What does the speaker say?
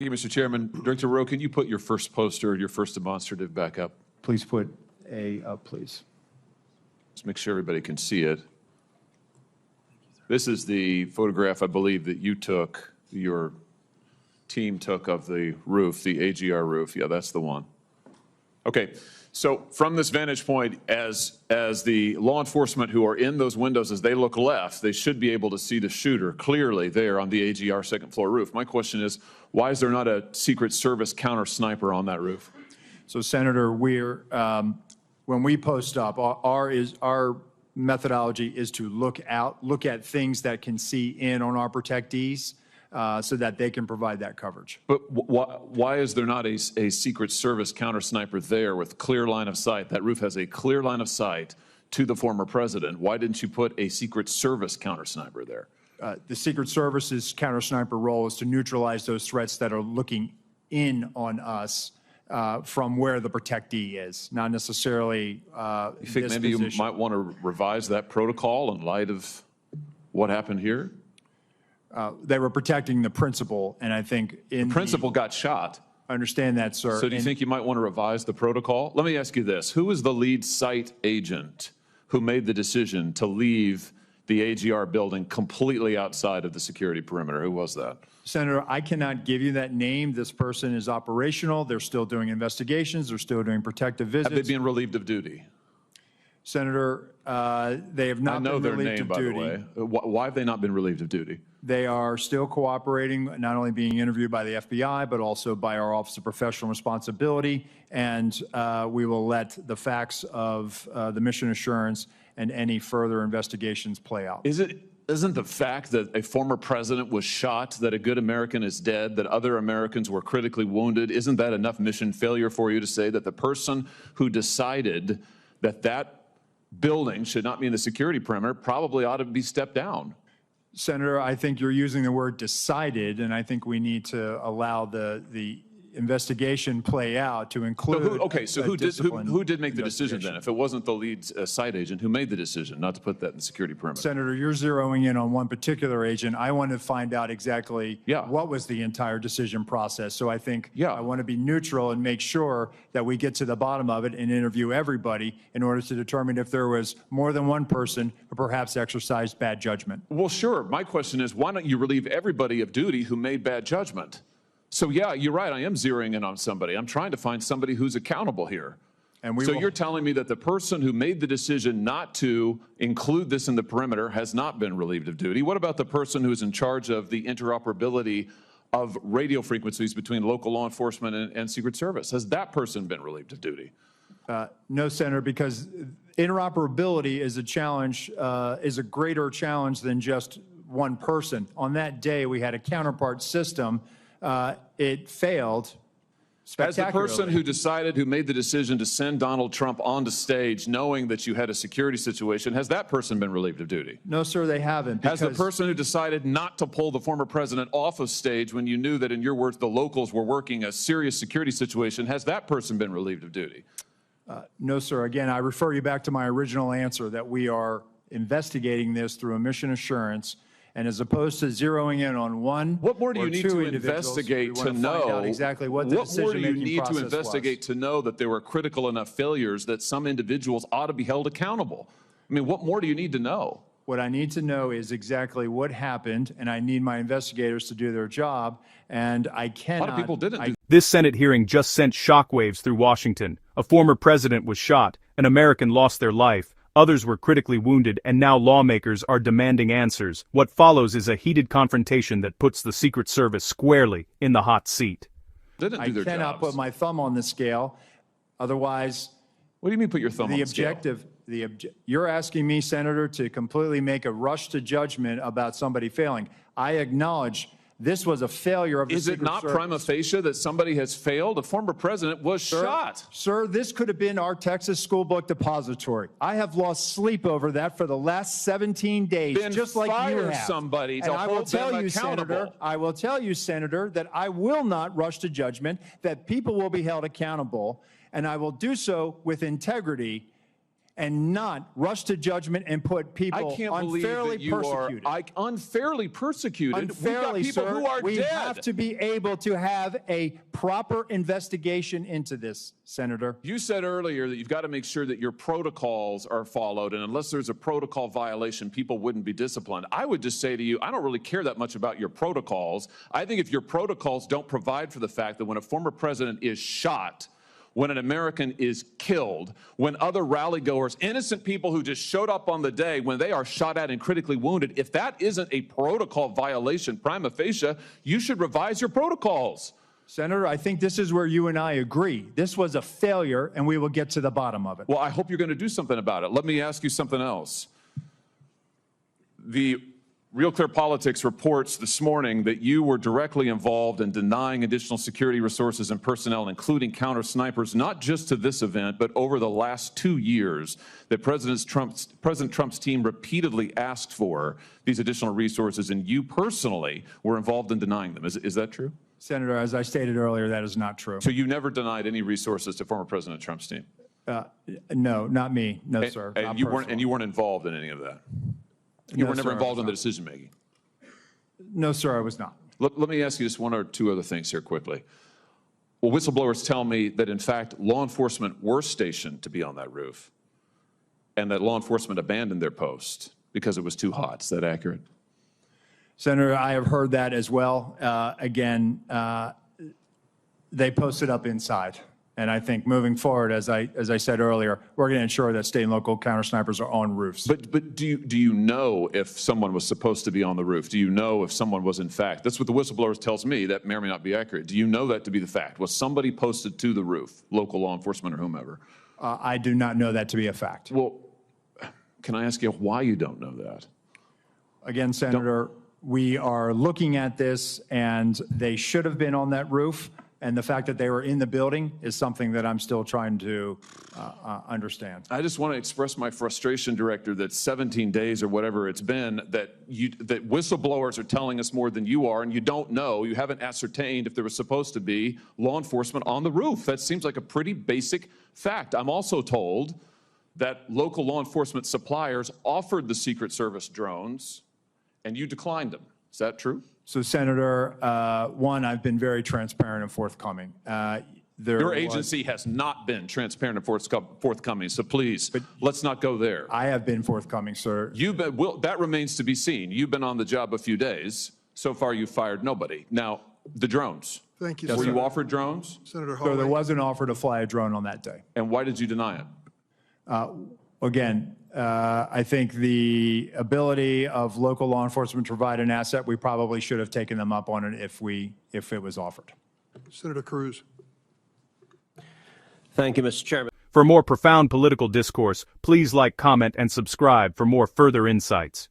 Thank you, Mr. Chairman. Director Rowe, can you put your first poster, your first demonstrative back up? Please put A up, please. Just make sure everybody can see it. This is the photograph, I believe, that you took, your team took of the roof, the AGR roof. Yeah, that's the one. Okay, so from this vantage point, as the law enforcement who are in those windows, as they look left, they should be able to see the shooter clearly there on the AGR second floor roof. My question is, why is there not a Secret Service counter sniper on that roof? So, Senator, when we post up, our methodology is to look at things that can see in on our protectees so that they can provide that coverage. But why is there not a Secret Service counter sniper there with clear line of sight? That roof has a clear line of sight to the former president. Why didn't you put a Secret Service counter sniper there? The Secret Service's counter sniper role is to neutralize those threats that are looking in on us from where the protectee is, not necessarily You think maybe you might want to revise that protocol in light of what happened here? They were protecting the principal, and I think the principal got shot. I understand that, sir. So do you think you might want to revise the protocol? Let me ask you this. Who was the lead site agent who made the decision to leave the AGR building completely outside of the security perimeter? Who was that? Senator, I cannot give you that name. This person is operational. They're still doing investigations. They're still doing protective visits. Have they been relieved of duty? Senator, they have not been relieved of duty. I know their name, by the way. Why have they not been relieved of duty? They are still cooperating, not only being interviewed by the FBI, but also by our Office of Professional Responsibility. And we will let the facts of the mission assurance and any further investigations play out. Isn't the fact that a former president was shot, that a good American is dead, that other Americans were critically wounded, isn't that enough mission failure for you to say that the person who decided that that building should not be in the security perimeter probably ought to be stepped down? Senator, I think you're using the word decided, and I think we need to allow the investigation play out to include. So who did make the decision then? If it wasn't the lead site agent, who made the decision not to put that in the security perimeter? Senator, you're zeroing in on one particular agent. I want to find out exactly what was the entire decision process. So I think I want to be neutral and make sure that we get to the bottom of it and interview everybody in order to determine if there was more than one person who perhaps exercised bad judgment. Well, sure. My question is, why don't you relieve everybody of duty who made bad judgment? So yeah, you're right. I am zeroing in on somebody. I'm trying to find somebody who's accountable here. And so you're telling me that the person who made the decision not to include this in the perimeter has not been relieved of duty. What about the person who's in charge of the interoperability of radio frequencies between local law enforcement and Secret Service? Has that person been relieved of duty? No, Senator, because interoperability is a challenge, is a greater challenge than just one person. On that day, we had a counterpart system. It failed spectacularly. As the person who made the decision to send Donald Trump onto stage knowing that you had a security situation, has that person been relieved of duty? No, sir, they haven't. Has the person who decided not to pull the former president off of stage when you knew that, in your words, the locals were working a serious security situation, has that person been relieved of duty? No, sir. Again, I refer you back to my original answer that we are investigating this through a mission assurance. And as opposed to zeroing in on one, what more do you need to investigate to know exactly what the decision-making process was? What more do you need to investigate to know that there were critical enough failures that some individuals ought to be held accountable? I mean, what more do you need to know? What I need to know is exactly what happened, and I need my investigators to do their job, and I cannot. A lot of people didn't do. This Senate hearing just sent shockwaves through Washington. A former president was shot, an American lost their life. Others were critically wounded, and now lawmakers are demanding answers. What follows is a heated confrontation that puts the Secret Service squarely in the hot seat. I cannot put my thumb on the scale. Otherwise, what do you mean put your thumb on the scale? You're asking me, Senator, to completely make a rush to judgment about somebody failing. I acknowledge this was a failure of the Secret Service. Is it not prima facie that somebody has failed? A former president was shot. Sir, this could have been our Texas school book depository. I have lost sleep over that for the last 17 days, just like you have. Somebody to hold them accountable. I will tell you, Senator, that I will not rush to judgment, that people will be held accountable, and I will do so with integrity. and not rush to judgment and put people I can't believe unfairly that you persecuted. are unfairly persecuted. Unfairly, We've got people sir, who are we dead. have to be able to have a proper investigation into this, Senator. You said earlier that you've got to make sure that your protocols are followed, and unless there's a protocol violation, people wouldn't be disciplined. I would just say to you, I don't really care that much about your protocols. I think if your protocols don't provide for the fact that when a former president is shot, when an American is killed, when other rally-goers, innocent people who just showed up on the day, when they are shot at and critically wounded, if that isn't a protocol violation prima facie, you should revise your protocols. Senator, I think this is where you and I agree. This was a failure, and we will get to the bottom of it. Well, I hope you're going to do something about it. Let me ask you something else. The Real Clear Politics reports this morning that you were directly involved in denying additional security resources and personnel, including counter snipers, not just to this event, but over the last 2 years, that President Trump's team repeatedly asked for these additional resources, and you personally were involved in denying them. Is that true? Senator, as I stated earlier, that is not true. So you never denied any resources to former President Trump's team? No, not me. No, sir. And you weren't involved in any of that? You were never involved in the decision-making? No, sir, I was not. Let me ask you just one or two other things here quickly. Well, whistleblowers tell me that, in fact, law enforcement were stationed to be on that roof and that law enforcement abandoned their post because it was too hot. Is that accurate? Senator, I have heard that as well. Again, they posted up inside. And I think moving forward, as I said earlier, we're going to ensure that state and local counter snipers are on roofs. But do you know if someone was supposed to be on the roof? Do you know if someone was in fact? That's what the whistleblowers tells me. That may or may not be accurate. Do you know that to be the fact? Was somebody posted to the roof, local law enforcement or whomever? I do not know that to be a fact. Well, can I ask you why you don't know that? Again, Senator, we are looking at this, and they should have been on that roof. And the fact that they were in the building is something that I'm still trying to understand. I just want to express my frustration, Director, that 17 days or whatever it's been, that whistleblowers are telling us more than you are, and you don't know, you haven't ascertained if there was supposed to be law enforcement on the roof. That seems like a pretty basic fact. I'm also told that local law enforcement suppliers offered the Secret Service drones, and you declined them. Is that true? So, Senator, one, I've been very transparent and forthcoming. Your agency has not been transparent and forthcoming, so please, let's not go there. I have been forthcoming, sir. That remains to be seen. You've been on the job a few days. So far, you've fired nobody. Now, the drones. Thank you, Were Senator. you offered drones? Senator Hawley. So there was an offer to fly a drone on that day. And why did you deny it? Again, I think the ability of local law enforcement to provide an asset, we probably should have taken them up on it if it was offered. Senator Cruz. Thank you, Mr. Chairman. For more profound political discourse, please like, comment, and subscribe for more further insights.